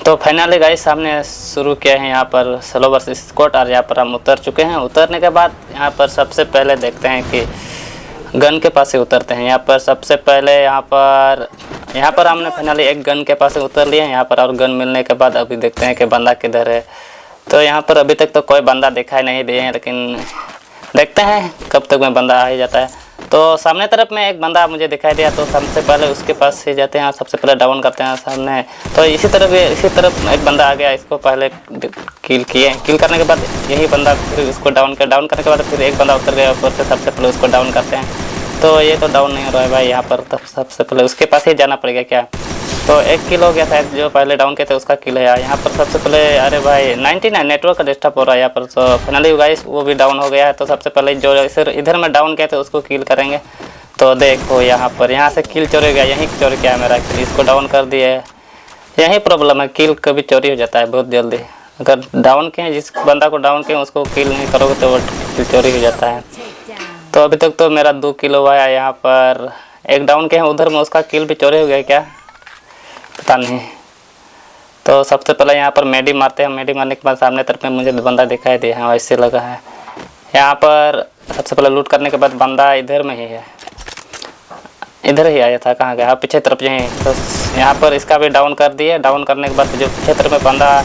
तो finally guys सामने शुरू किया है यहाँ पर स्लो वर्सेस स्क्वाड और यहाँ पर हम उतर चुके हैं। उतरने के बाद यहाँ पर सबसे पहले देखते हैं कि गन के पास से उतरते हैं। यहाँ पर सबसे पहले यहाँ पर हमने फाइनली एक गन के पास से उतर लिया है यहाँ पर। और गन मिलने के बाद अभी देखते हैं कि बंदा किधर है। तो यहाँ पर अभी तक तो कोई बंदा दिखाई नहीं दिए हैं, लेकिन देखते हैं कब तक में बंदा आ ही जाता है। तो सामने तरफ में एक बंदा मुझे दिखाई दिया, तो सबसे पहले उसके पास ही जाते हैं और सबसे पहले डाउन करते हैं सामने। तो इसी तरफ एक बंदा आ गया, इसको पहले किल किए। किल करने के बाद यही बंदा फिर उसको डाउन करने के बाद फिर एक बंदा उतर गया ऊपर से, सबसे पहले उसको डाउन करते हैं। तो ये तो डाउन नहीं हो रहा है भाई यहाँ पर, तब सबसे पहले उसके पास ही जाना पड़ेगा क्या। तो एक किल हो गया था, जो पहले डाउन किए थे उसका किल है यहाँ पर सबसे पहले। अरे भाई 99 नेटवर्क का डिस्टर्ब हो रहा है यहाँ पर। तो फाइनली गाइस वो भी डाउन हो गया है। तो सबसे पहले जो इधर में डाउन किए थे उसको किल करेंगे। तो देखो यहाँ से किल चोरी गया, यहीं चोरी किया है मेरा किल, इसको डाउन कर दिए। यही प्रॉब्लम है, किल कभी चोरी हो जाता है बहुत जल्दी। अगर डाउन किए जिस बंदा को डाउन किए उसको किल नहीं करोगे तो वो किल चोरी हो जाता है। तो अभी तक तो मेरा 2 किल हुआ है यहाँ पर। एक डाउन किए हैं उधर में, उसका किल भी चोरी हो गया क्या पता नहीं। तो सबसे पहले यहाँ पर मेडी मारते हैं। मेडी मारने के बाद सामने तरफ में मुझे बंदा दिखाई दिया है, वैसे लगा है यहाँ पर। सबसे पहले लूट करने के बाद बंदा इधर में ही है, इधर ही आया था, कहाँ गया पीछे तरफ यहीं। तो यहाँ पर इसका भी डाउन कर दिए। डाउन करने के बाद जो पीछे तरफ में बंदा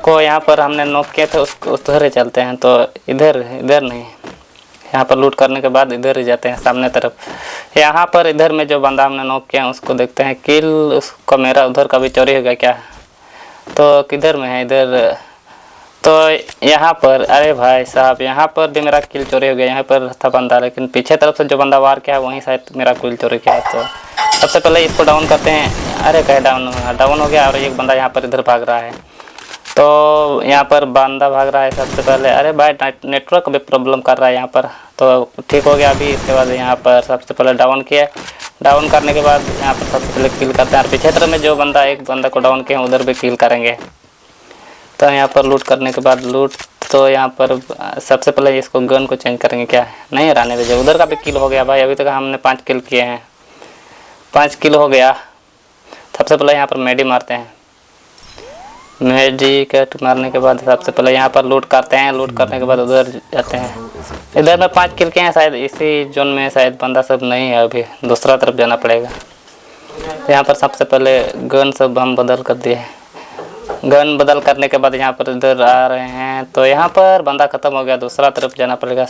को यहाँ पर हमने नॉक किया था उधर ही चलते हैं। तो इधर नहीं, यहाँ पर लूट करने के बाद इधर ही जाते हैं सामने तरफ। यहाँ पर इधर में जो बंदा हमने नॉक किया उसको देखते हैं किल, उसको मेरा उधर का भी चोरी हो गया क्या। तो किधर में है इधर, तो यहाँ पर अरे भाई साहब यहाँ पर भी मेरा किल चोरी हो गया। यहाँ पर था बंदा, लेकिन पीछे तरफ से जो बंदा वार किया वहीं शायद मेरा किल चोरी किया है। तो सबसे पहले इसको डाउन करते हैं। अरे कहे डाउन हो गया। और एक बंदा यहाँ पर इधर भाग रहा है, तो यहाँ पर बंदा भाग रहा है सबसे पहले। अरे भाई नेटवर्क भी प्रॉब्लम कर रहा है यहाँ पर, तो ठीक हो गया अभी। इसके बाद यहाँ पर सबसे पहले डाउन किया। डाउन करने के बाद यहाँ पर सबसे पहले किल करते हैं। और पीछे तरफ में जो बंदा एक बंदा को डाउन किए उधर भी किल करेंगे। तो यहाँ पर लूट करने के बाद तो यहाँ पर सबसे पहले इसको गन को चेंज करेंगे क्या, नहीं रहने दीजिए। उधर का भी किल हो गया भाई, अभी तक हमने 5 किल किए हैं, 5 किल हो गया। सबसे पहले यहाँ पर मेडी मारते हैं। मेडी कट मारने के बाद सबसे पहले यहाँ पर लूट करते हैं। लूट करने के बाद उधर जाते हैं। इधर में 5 किल किए हैं, शायद इसी जोन में शायद बंदा सब नहीं है, अभी दूसरा तरफ जाना पड़ेगा। यहाँ पर सबसे पहले गन सब हम बदल कर दिए। गन बदल करने के बाद यहाँ पर इधर आ रहे हैं। तो यहाँ पर बंदा ख़त्म हो गया, दूसरा तरफ जाना पड़ेगा।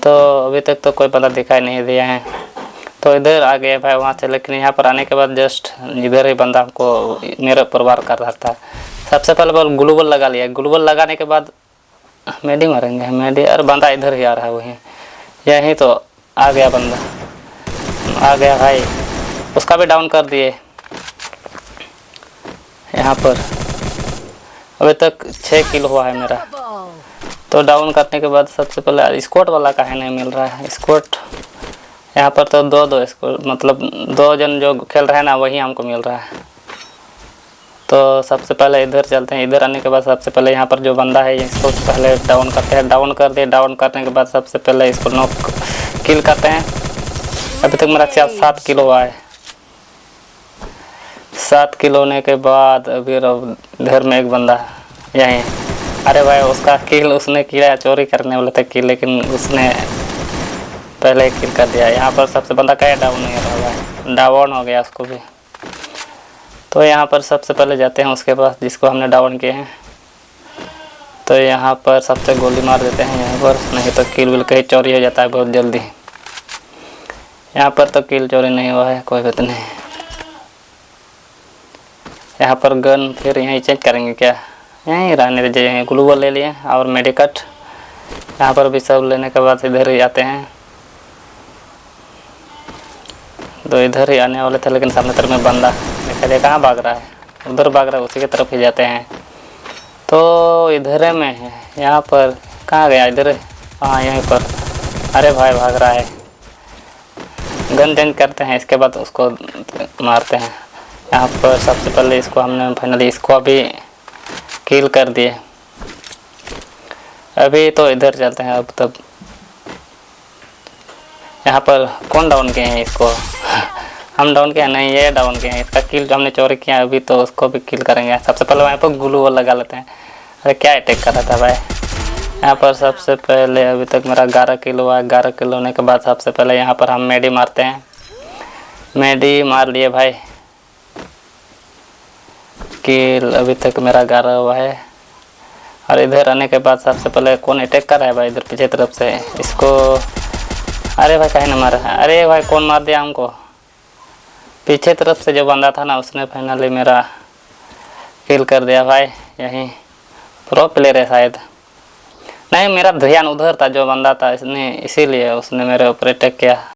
तो अभी तक तो कोई बंदा दिखाई नहीं दिया है, तो इधर आ गए भाई वहाँ से। लेकिन यहाँ पर आने के बाद जस्ट इधर ही बंदा हमको मेरे ऊपर वार कर रहा था। सबसे पहले ग्लूबल लगा लिया। ग्लूबल लगाने के बाद मेडी मारेंगे। मेडी और बंदा इधर ही आ रहा है, वहीं यहीं तो आ गया बंदा, आ गया भाई। उसका भी डाउन कर दिए। यहाँ पर अभी तक 6 किल हुआ है मेरा। तो डाउन करने के बाद सबसे पहले स्क्वाड वाला काहे नहीं मिल रहा है। स्क्वाड यहाँ पर तो दो स्क्वाड, मतलब 2 जन जो खेल रहे हैं ना वही हमको मिल रहा है। तो सबसे पहले इधर चलते हैं। इधर आने के बाद सबसे पहले यहाँ पर जो बंदा है इसको पहले डाउन करते हैं। डाउन कर दिए। डाउन करने के बाद सबसे पहले इसको नॉक किल करते हैं। अभी तक मेरा 7 किल हुआ है। 7 किल होने के बाद अभी इधर में एक बंदा यहीं। अरे भाई उसका किल उसने किया, चोरी करने वाले थे किल, लेकिन उसने पहले किल कर दिया। यहाँ पर सबसे बंदा क्या डाउन नहीं हो रहा है, डाउन हो गया उसको भी। तो यहाँ पर सबसे पहले जाते हैं उसके पास जिसको हमने डाउन किए हैं। तो यहाँ पर सबसे गोली मार देते हैं यहाँ पर, नहीं तो किल विल कहीं चोरी हो जाता है बहुत जल्दी। यहाँ पर तो किल चोरी नहीं हुआ है, कोई बात नहीं। यहाँ पर गन फिर यहीं चेंज करेंगे क्या, यहीं रहने दीजिए। यहीं ग्लूबल ले लिए और मेडिकट। यहाँ पर भी सब लेने के बाद इधर ही आते हैं। तो इधर ही आने वाले थे, लेकिन सामने तरफ में बंदा देखा जाए कहाँ भाग रहा है, उधर भाग रहा है, उसी की तरफ ही जाते हैं। तो इधर में है, यहाँ पर कहाँ गया, इधर, हाँ यहीं पर। अरे भाई भाग रहा है। गन चेंज करते हैं, इसके बाद उसको मारते हैं। यहाँ पर सबसे पहले इसको हमने फाइनली इसको अभी किल कर दिए। अभी तो इधर चलते हैं। अब तब यहाँ पर कौन डाउन किए हैं इसको हम डाउन किया नहीं, ये डाउन किया है। इसका किल जो हमने चोरी किया अभी तो उसको भी किल करेंगे। सबसे पहले वहाँ पर ग्लू वॉल लगा लेते हैं। अरे क्या अटैक कर रहा था भाई यहाँ पर। सबसे पहले अभी तक मेरा 11 किल हुआ। 11 किल होने के बाद सबसे पहले यहाँ पर हम मेडी मारते हैं। मेडी मार लिए भाई। किल अभी तक मेरा 11 हुआ है। और इधर आने के बाद सबसे पहले कौन अटैक कर रहा है भाई इधर पीछे तरफ से इसको। अरे भाई कहीं ना मारा। अरे भाई कौन मार दिया हमको। पीछे तरफ से जो बंदा था ना उसने फाइनली मेरा किल कर दिया भाई। यही प्रो प्लेयर है शायद। नहीं मेरा ध्यान उधर था जो बंदा था इसने, इसीलिए उसने मेरे ऊपर अटैक किया।